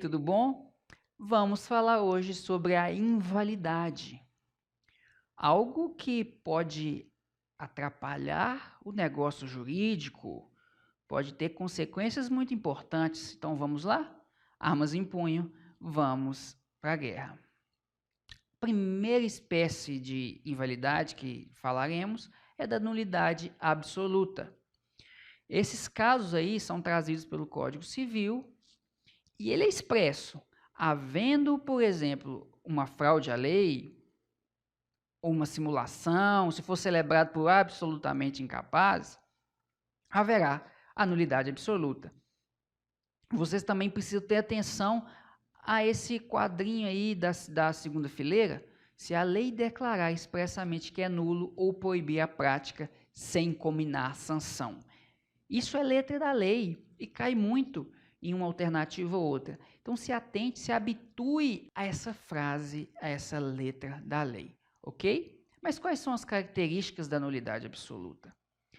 tudo bom? Vamos falar hoje sobre a invalidade, algo que pode atrapalhar o negócio jurídico, pode ter consequências muito importantes. Então vamos lá? Armas em punho, vamos para a guerra. Primeira espécie de invalidade que falaremos é da nulidade absoluta. Esses casos aí são trazidos pelo Código Civil e ele é expresso. Havendo, por exemplo, uma fraude à lei, ou uma simulação, se for celebrado por absolutamente incapaz, haverá a nulidade absoluta. Vocês também precisam ter atenção a esse quadrinho aí da segunda fileira, se a lei declarar expressamente que é nulo ou proibir a prática sem combinar sanção. Isso é letra da lei e cai muito em uma alternativa ou outra. Então, se atente, se habitue a essa frase, a essa letra da lei, ok? Mas quais são as características da nulidade absoluta?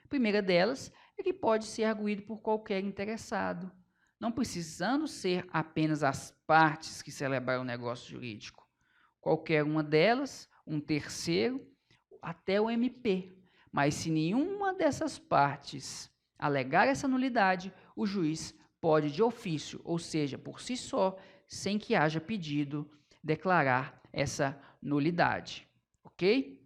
A primeira delas é que pode ser arguído por qualquer interessado, não precisando ser apenas as partes que celebraram o negócio jurídico. Qualquer uma delas, um terceiro, até o MP. Mas se nenhuma dessas partes alegar essa nulidade, o juiz pode de ofício, ou seja, por si só, sem que haja pedido, declarar essa nulidade, ok?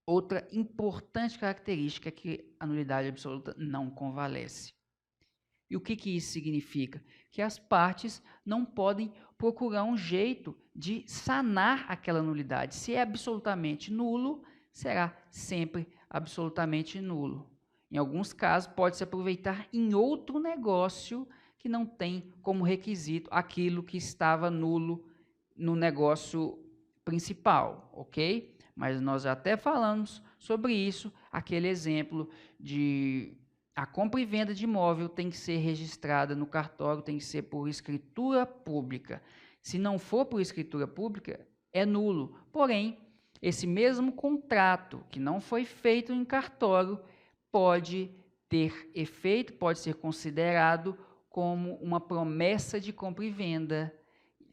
Outra importante característica é que a nulidade absoluta não convalesce. E o que isso significa? Que as partes não podem procurar um jeito de sanar aquela nulidade. Se é absolutamente nulo, será sempre absolutamente nulo. Em alguns casos, pode-se aproveitar em outro negócio que não tem como requisito aquilo que estava nulo no negócio principal, ok? Mas nós já até falamos sobre isso, aquele exemplo de a compra e venda de imóvel tem que ser registrada no cartório, tem que ser por escritura pública. Se não for por escritura pública, é nulo. Porém, esse mesmo contrato que não foi feito em cartório pode ter efeito, pode ser considerado como uma promessa de compra e venda,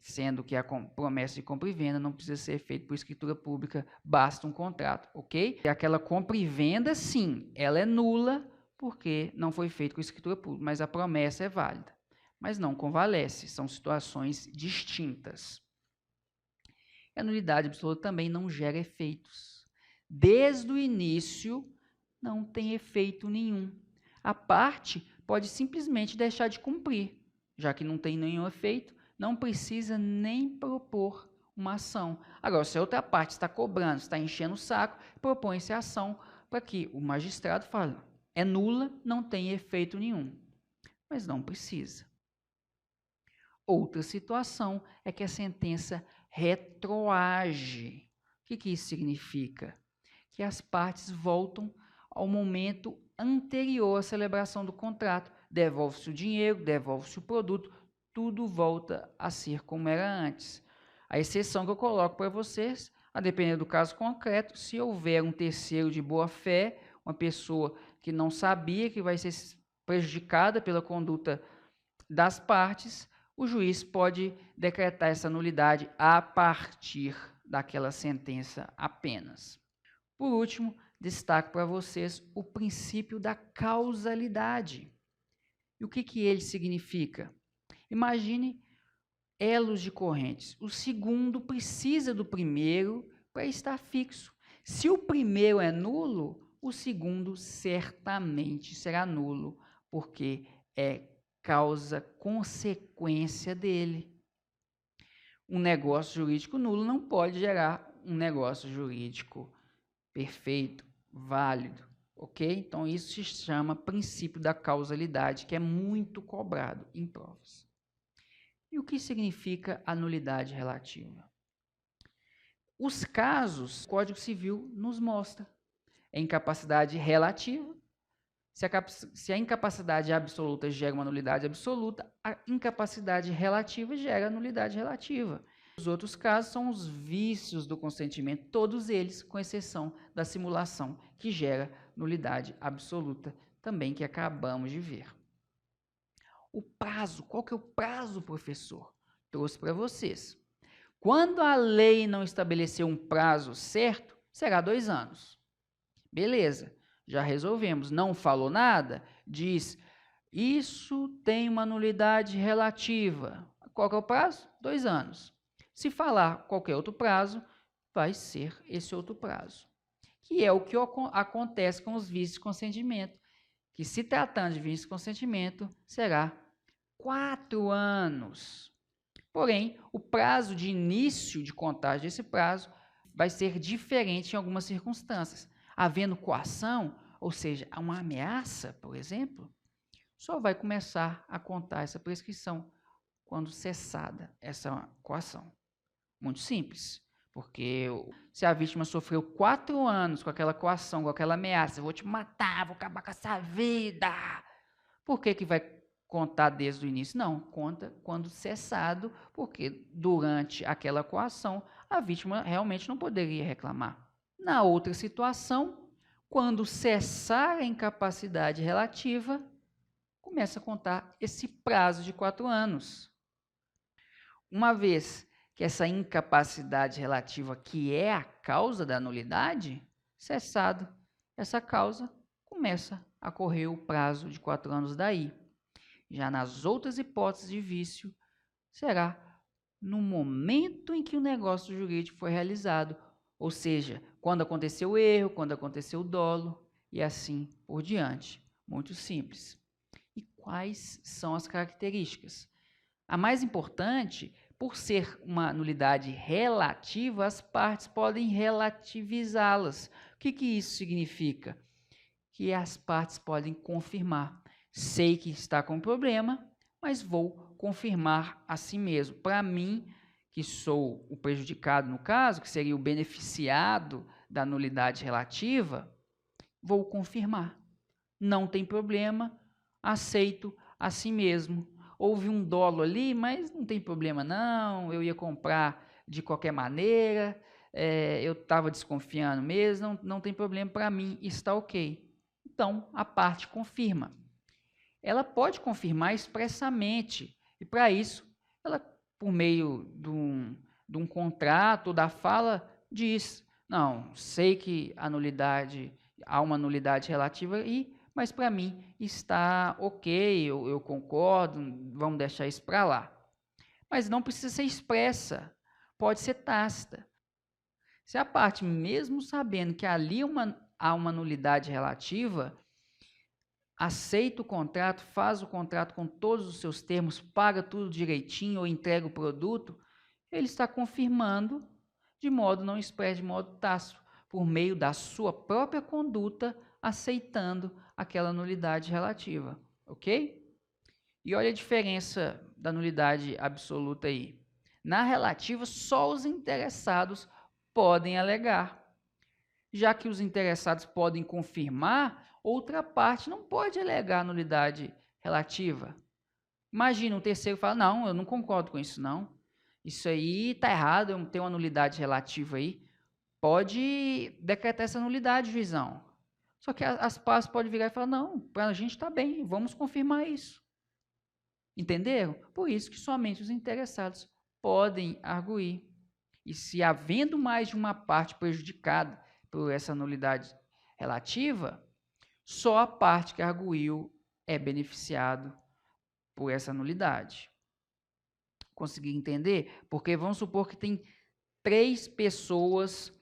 sendo que a promessa de compra e venda não precisa ser feita por escritura pública, basta um contrato, ok? E aquela compra e venda, sim, ela é nula porque não foi feita com escritura pública, mas a promessa é válida. Mas não convalesce, são situações distintas. A nulidade absoluta também não gera efeitos. Desde o início, não tem efeito nenhum. A parte pode simplesmente deixar de cumprir, já que não tem nenhum efeito, não precisa nem propor uma ação. Agora, se a outra parte está cobrando, está enchendo o saco, propõe-se a ação para que o magistrado fale, é nula, não tem efeito nenhum. Mas não precisa. Outra situação é que a sentença retroage. O que isso significa? Que as partes voltam ao momento anterior à celebração do contrato. Devolve-se o dinheiro, devolve-se o produto, tudo volta a ser como era antes. A exceção que eu coloco para vocês, a depender do caso concreto, se houver um terceiro de boa-fé, uma pessoa que não sabia que vai ser prejudicada pela conduta das partes, o juiz pode decretar essa nulidade a partir daquela sentença apenas. Por último, destaco para vocês o princípio da causalidade. E o que ele significa? Imagine elos de correntes. O segundo precisa do primeiro para estar fixo. Se o primeiro é nulo, o segundo certamente será nulo, porque é causa-consequência dele. Um negócio jurídico nulo não pode gerar um negócio jurídico perfeito, válido, ok? Então, isso se chama princípio da causalidade, que é muito cobrado em provas. E o que significa a nulidade relativa? Os casos, o Código Civil nos mostra. É incapacidade relativa. Se a incapacidade absoluta gera uma nulidade absoluta, a incapacidade relativa gera nulidade relativa. Os outros casos são os vícios do consentimento, todos eles, com exceção da simulação, que gera nulidade absoluta, também que acabamos de ver. O prazo, qual que é o prazo, professor? Trouxe para vocês. Quando a lei não estabeleceu um prazo certo, será 2 anos. Beleza, já resolvemos. Não falou nada? Diz, isso tem uma nulidade relativa. Qual que é o prazo? 2 anos. Se falar qualquer outro prazo, vai ser esse outro prazo. Que é o que acontece com os vícios de consentimento. Que se tratando de vício de consentimento, será 4 anos. Porém, o prazo de início de contagem desse prazo vai ser diferente em algumas circunstâncias. Havendo coação, ou seja, uma ameaça, por exemplo, só vai começar a contar essa prescrição quando cessada essa coação. Muito simples, porque se a vítima sofreu 4 anos com aquela coação, com aquela ameaça, vou te matar, vou acabar com essa vida, por que vai contar desde o início? Não, conta quando cessado, porque durante aquela coação a vítima realmente não poderia reclamar. Na outra situação, quando cessar a incapacidade relativa, começa a contar esse prazo de 4 anos. Uma vez que essa incapacidade relativa, que é a causa da nulidade, cessado essa causa, começa a correr o prazo de 4 anos daí. Já nas outras hipóteses de vício, será no momento em que o negócio jurídico foi realizado, ou seja, quando aconteceu o erro, quando aconteceu o dolo e assim por diante. Muito simples. E quais são as características? A mais importante, por ser uma nulidade relativa, as partes podem relativizá-las. O que isso significa? Que as partes podem confirmar. Sei que está com problema, mas vou confirmar a si mesmo. Para mim, que sou o prejudicado no caso, que seria o beneficiado da nulidade relativa, vou confirmar. Não tem problema, aceito a si mesmo. Houve um dolo ali, mas não tem problema não, eu ia comprar de qualquer maneira, eu estava desconfiando mesmo, não tem problema, para mim está ok. Então, a parte confirma. Ela pode confirmar expressamente, e para isso, ela, por meio de um contrato, da fala, diz, não, sei que há uma nulidade relativa aí, mas para mim está ok, eu concordo, vamos deixar isso para lá. Mas não precisa ser expressa, pode ser tácita. Se a parte, mesmo sabendo que ali há uma nulidade relativa, aceita o contrato, faz o contrato com todos os seus termos, paga tudo direitinho ou entrega o produto, ele está confirmando de modo não expresso, de modo tácito, por meio da sua própria conduta, aceitando aquela nulidade relativa, ok? E olha a diferença da nulidade absoluta aí. Na relativa, só os interessados podem alegar. Já que os interessados podem confirmar, outra parte não pode alegar nulidade relativa. Imagina um terceiro fala, não, eu não concordo com isso não. Isso aí está errado, tem uma nulidade relativa aí. Pode decretar essa nulidade, juizão. Só que as partes podem virar e falar, não, para a gente está bem, vamos confirmar isso. Entenderam? Por isso que somente os interessados podem arguir. E se havendo mais de uma parte prejudicada por essa nulidade relativa, só a parte que arguiu é beneficiado por essa nulidade. Conseguir entender? Porque vamos supor que tem 3 pessoas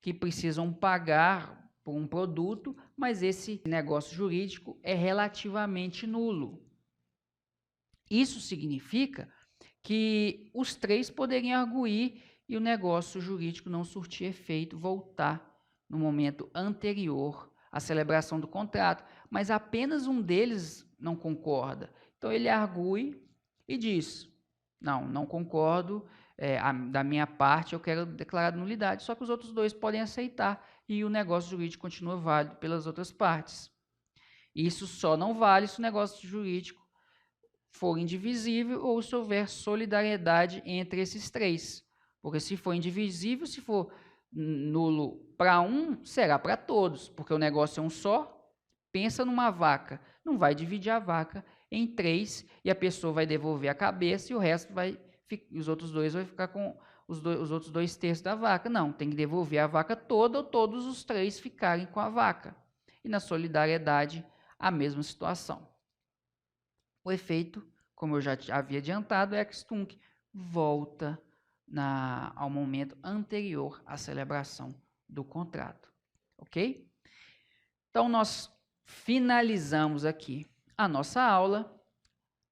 que precisam pagar por um produto, mas esse negócio jurídico é relativamente nulo. Isso significa que os 3 poderiam arguir e o negócio jurídico não surtir efeito, voltar no momento anterior à celebração do contrato, mas apenas um deles não concorda. Então ele argue e diz, não concordo, da minha parte eu quero declarar nulidade, só que os outros 2 podem aceitar e o negócio jurídico continua válido pelas outras partes. Isso só não vale se o negócio jurídico for indivisível ou se houver solidariedade entre esses 3. Porque se for indivisível, se for nulo para um, será para todos, porque o negócio é um só. Pensa numa vaca, não vai dividir a vaca em 3 e a pessoa vai devolver a cabeça e o resto os outros dois vai ficar com os outros 2/3 da vaca. Não, tem que devolver a vaca toda ou todos os 3 ficarem com a vaca. E na solidariedade, a mesma situação. O efeito, como eu já havia adiantado, é ex-tunc, volta ao momento anterior à celebração do contrato. Ok? Então, nós finalizamos aqui a nossa aula.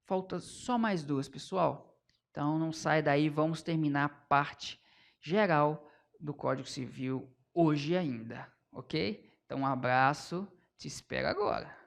Falta só mais 2, pessoal. Então, não sai daí, vamos terminar a parte geral do Código Civil hoje ainda, ok? Então, um abraço, te espero agora.